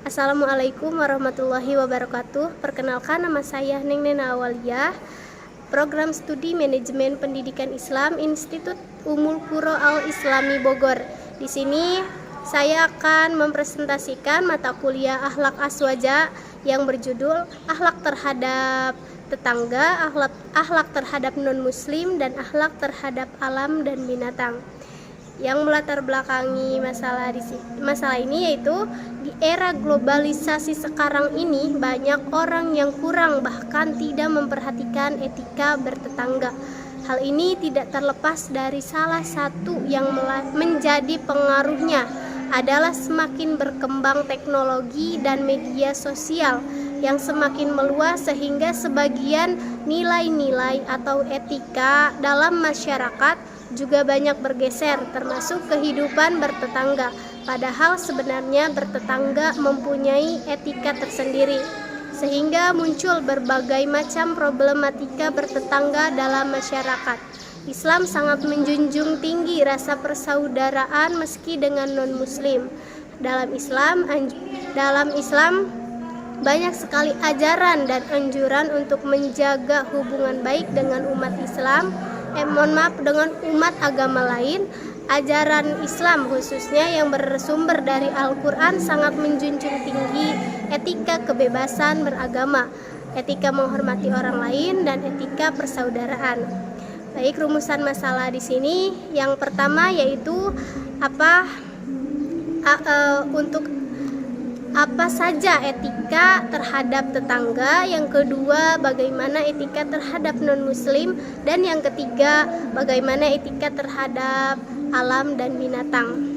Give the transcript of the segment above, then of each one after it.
Assalamualaikum warahmatullahi wabarakatuh. Perkenalkan, nama saya Neng Nena Awaliyah, Program Studi Manajemen Pendidikan Islam Institut Ummul Qura Al-Islami Bogor. Di sini saya akan mempresentasikan mata kuliah Akhlak Aswaja yang berjudul Akhlak terhadap tetangga, akhlak terhadap non-muslim, dan akhlak terhadap alam dan binatang. Yang melatar belakangi masalah ini yaitu di era globalisasi sekarang ini banyak orang yang kurang bahkan tidak memperhatikan etika bertetangga. Hal ini tidak terlepas dari salah satu yang menjadi pengaruhnya adalah semakin berkembang teknologi dan media sosial yang semakin meluas sehingga sebagian nilai-nilai atau etika dalam masyarakat juga banyak bergeser, termasuk kehidupan bertetangga. Padahal sebenarnya bertetangga mempunyai etika tersendiri, sehingga muncul berbagai macam problematika bertetangga dalam masyarakat. Islam sangat menjunjung tinggi rasa persaudaraan meski dengan non-muslim. Dalam Islam banyak sekali ajaran dan anjuran untuk menjaga hubungan baik dengan umat Islam. Dengan umat agama lain. Ajaran Islam khususnya yang bersumber dari Al-Quran sangat menjunjung tinggi etika kebebasan beragama, etika menghormati orang lain, dan etika persaudaraan. Baik, rumusan masalah di sini yang pertama yaitu untuk apa saja etika terhadap tetangga, yang kedua bagaimana etika terhadap non-muslim, dan yang ketiga bagaimana etika terhadap alam dan binatang.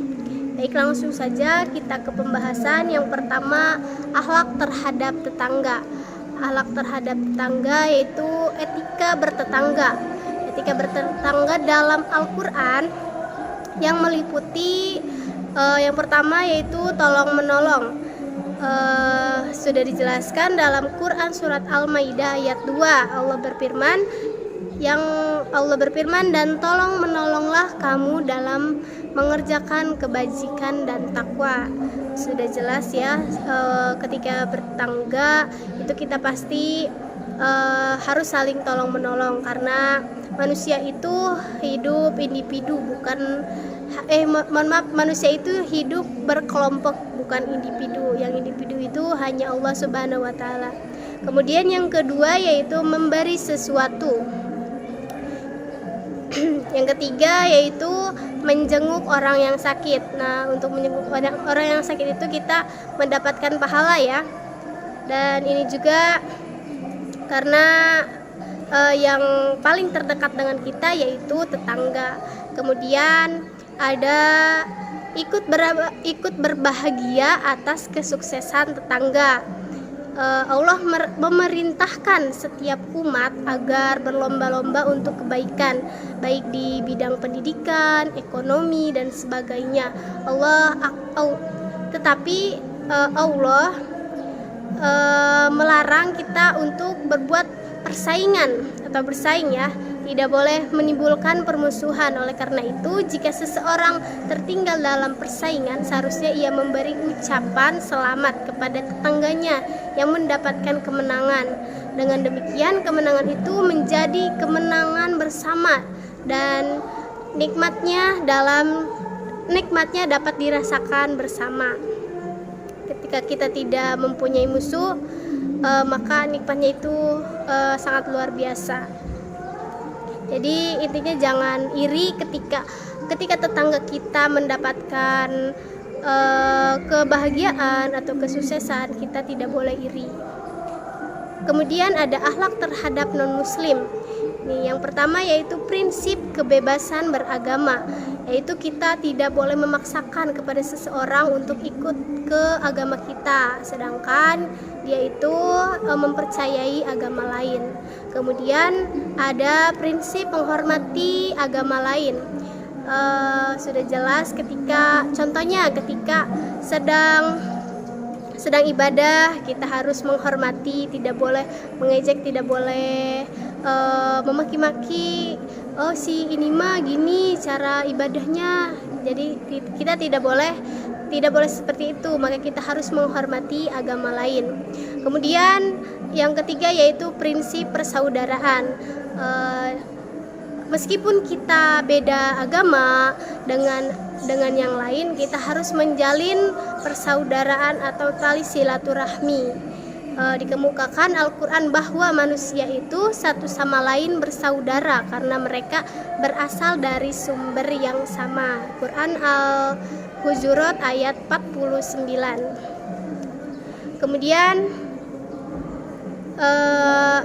Baik, langsung saja kita ke pembahasan. Yang pertama, akhlak terhadap tetangga. Akhlak terhadap tetangga yaitu etika bertetangga. Etika bertetangga dalam Al-Quran yang meliputi yang pertama yaitu tolong menolong. Sudah dijelaskan dalam Quran surat Al-Maidah ayat 2. Allah berfirman, dan tolong menolonglah kamu dalam mengerjakan kebajikan dan takwa. Sudah jelas ya, ketika bertetangga itu kita pasti harus saling tolong menolong, karena manusia itu hidup individu, manusia itu hidup berkelompok, bukan individu. Yang individu itu hanya Allah Subhanahu wa Ta'ala. Kemudian yang kedua yaitu memberi sesuatu. Yang ketiga yaitu menjenguk orang yang sakit. Nah, untuk menjenguk orang yang sakit itu kita mendapatkan pahala ya. Dan ini juga karena yang paling terdekat dengan kita yaitu tetangga. Kemudian ada ikut berbahagia atas kesuksesan tetangga. Allah memerintahkan setiap umat agar berlomba-lomba untuk kebaikan, baik di bidang pendidikan, ekonomi, dan sebagainya. Tetapi Allah melarang kita untuk berbuat persaingan atau bersaing ya. Tidak boleh menimbulkan permusuhan. Oleh karena itu, jika seseorang tertinggal dalam persaingan, seharusnya ia memberi ucapan selamat kepada tetangganya yang mendapatkan kemenangan. Dengan demikian, kemenangan itu menjadi kemenangan bersama, dan nikmatnya dapat dirasakan bersama. Ketika kita tidak mempunyai musuh, maka nikmatnya itu sangat luar biasa. Jadi intinya jangan iri ketika tetangga kita mendapatkan kebahagiaan atau kesuksesan, kita tidak boleh iri. Kemudian ada akhlak terhadap non-muslim. Nih, yang pertama yaitu prinsip kebebasan beragama, yaitu kita tidak boleh memaksakan kepada seseorang untuk ikut ke agama kita, sedangkan dia itu mempercayai agama lain. Kemudian ada prinsip menghormati agama lain. Sudah jelas ketika sedang ibadah, kita harus menghormati, tidak boleh mengejek, tidak boleh memaki-maki. Si ini mah gini cara ibadahnya. Jadi kita tidak boleh tidak boleh seperti itu, maka kita harus menghormati agama lain. Kemudian yang ketiga yaitu prinsip persaudaraan. Meskipun kita beda agama dengan yang lain, kita harus menjalin persaudaraan atau tali silaturahmi. Dikemukakan Al-Quran bahwa manusia itu satu sama lain bersaudara karena mereka berasal dari sumber yang sama. Quran Al-Hujurat ayat 49. Kemudian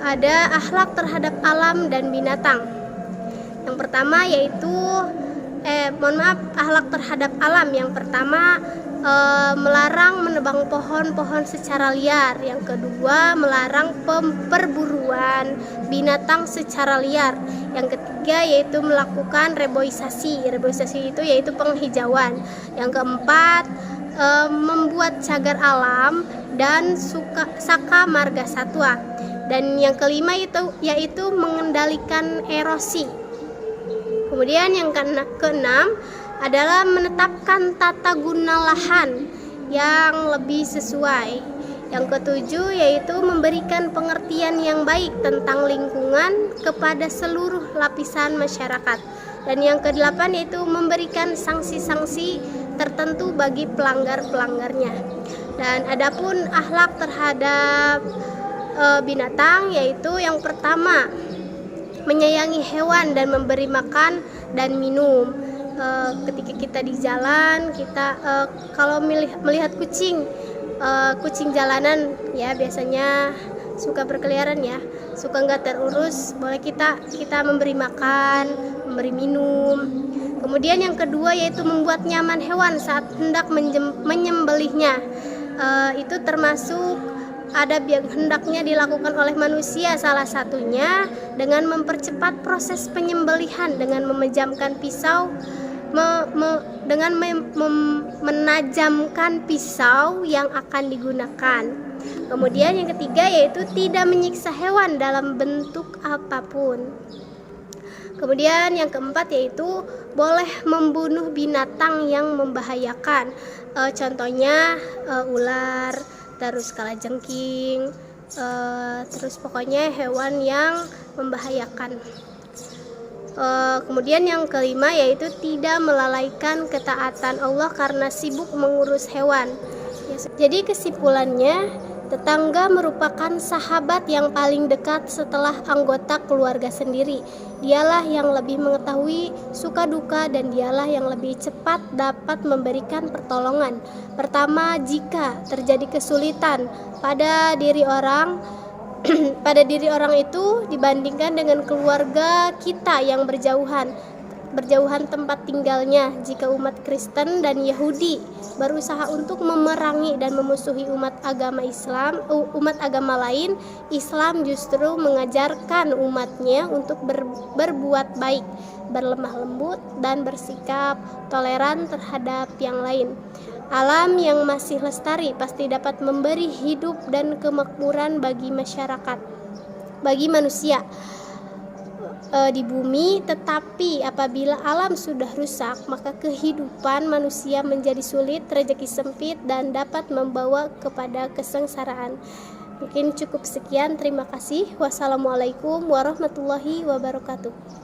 ada akhlak terhadap alam dan binatang. Yang pertama yaitu akhlak terhadap alam. Yang pertama melarang menebang pohon-pohon secara liar. Yang kedua melarang perburuan binatang secara liar. Yang ketiga yaitu melakukan reboisasi. Reboisasi itu yaitu penghijauan. Yang keempat membuat cagar alam dan saka marga satwa. Dan yang kelima yaitu mengendalikan erosi. Kemudian yang keenam adalah menetapkan tata guna lahan yang lebih sesuai. Yang ketujuh yaitu memberikan pengertian yang baik tentang lingkungan kepada seluruh lapisan masyarakat. Dan yang kedelapan yaitu memberikan sanksi-sanksi tertentu bagi pelanggar-pelanggarnya. Dan adapun akhlak terhadap binatang yaitu yang pertama menyayangi hewan dan memberi makan dan minum. Ketika kita di jalan, kita kalau melihat kucing jalanan ya biasanya suka berkeliaran ya, suka nggak terurus, boleh kita memberi makan, memberi minum. Kemudian yang kedua yaitu membuat nyaman hewan saat hendak menyembelihnya. Itu termasuk adab yang hendaknya dilakukan oleh manusia, salah satunya dengan mempercepat proses penyembelihan dengan memejamkan pisau, dengan menajamkan pisau yang akan digunakan. Kemudian yang ketiga yaitu tidak menyiksa hewan dalam bentuk apapun. Kemudian yang keempat yaitu boleh membunuh binatang yang membahayakan. Contohnya ular, terus kalajengking, terus pokoknya hewan yang membahayakan. Kemudian yang kelima yaitu tidak melalaikan ketaatan Allah karena sibuk mengurus hewan. Jadi kesimpulannya, tetangga merupakan sahabat yang paling dekat setelah anggota keluarga sendiri. Dialah yang lebih mengetahui suka duka dan dialah yang lebih cepat dapat memberikan pertolongan. Pertama, jika terjadi kesulitan pada diri orang itu dibandingkan dengan keluarga kita yang berjauhan tempat tinggalnya. Jika umat Kristen dan Yahudi berusaha untuk memerangi dan memusuhi umat agama lain, Islam justru mengajarkan umatnya untuk berbuat baik, berlemah lembut dan bersikap toleran terhadap yang lain. Alam yang masih lestari pasti dapat memberi hidup dan kemakmuran bagi masyarakat, bagi manusia di bumi. Tetapi apabila alam sudah rusak, maka kehidupan manusia menjadi sulit, rezeki sempit, dan dapat membawa kepada kesengsaraan. Mungkin cukup sekian, terima kasih. Wassalamualaikum warahmatullahi wabarakatuh.